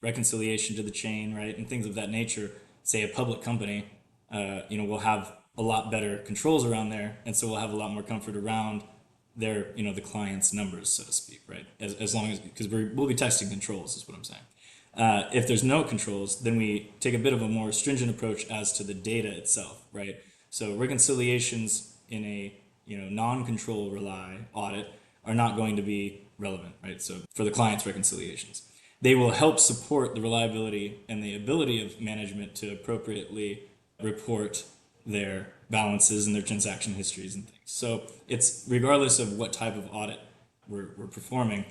reconciliation to the chain, right, and things of that nature, say a public company, will have a lot better controls around there, and so we'll have a lot more comfort around their, the client's numbers, so to speak, right? As long as, because we'll be testing controls, is what I'm saying. If there's no controls, then we take a bit of a more stringent approach as to the data itself, right? So reconciliations in a non-control rely audit are not going to be relevant, right? So for the client's reconciliations, they will help support the reliability and the ability of management to appropriately report their balances and their transaction histories and things. So it's regardless of what type of audit we're performing,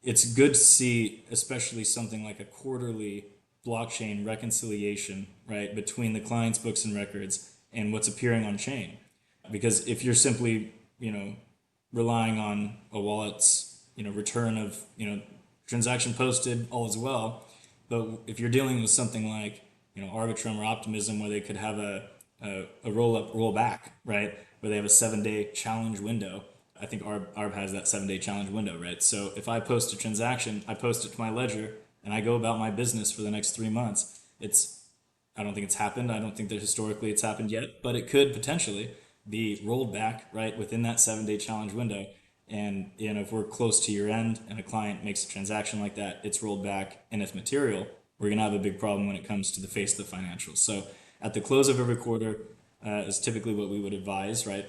it's good to see, especially something like a quarterly blockchain reconciliation, right, between the client's books and records and what's appearing on chain. Because if you're simply, relying on a wallet's, return of, transaction posted, all is well. But if you're dealing with something like, Arbitrum or Optimism, where they could have a roll up, roll back, right, where they have a 7-day challenge window. I think ARB has that 7-day challenge window, right? So if I post a transaction, I post it to my ledger, and I go about my business for the next 3 months. I don't think it's happened. I don't think that historically it's happened yet, but it could potentially be rolled back, right, within that 7-day challenge window. And if we're close to year end and a client makes a transaction like that, it's rolled back and it's material. We're gonna have a big problem when it comes to the face of the financials. So at the close of every quarter is typically what we would advise, right?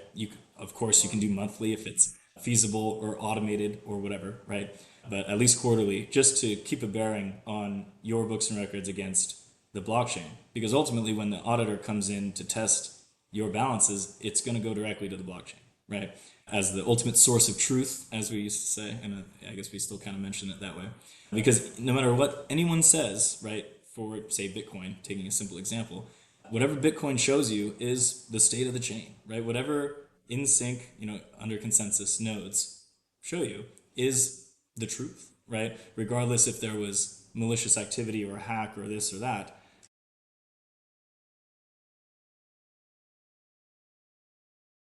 Of course, you can do monthly if it's feasible or automated or whatever, right? But at least quarterly, just to keep a bearing on your books and records against the blockchain. Because ultimately, when the auditor comes in to test your balances, it's going to go directly to the blockchain, right? As the ultimate source of truth, as we used to say, and I guess we still kind of mention it that way. Because no matter what anyone says, right, for say Bitcoin, taking a simple example, whatever Bitcoin shows you is the state of the chain, right? Whatever in sync, under consensus nodes show you is the truth, right? Regardless if there was malicious activity or a hack or this or that,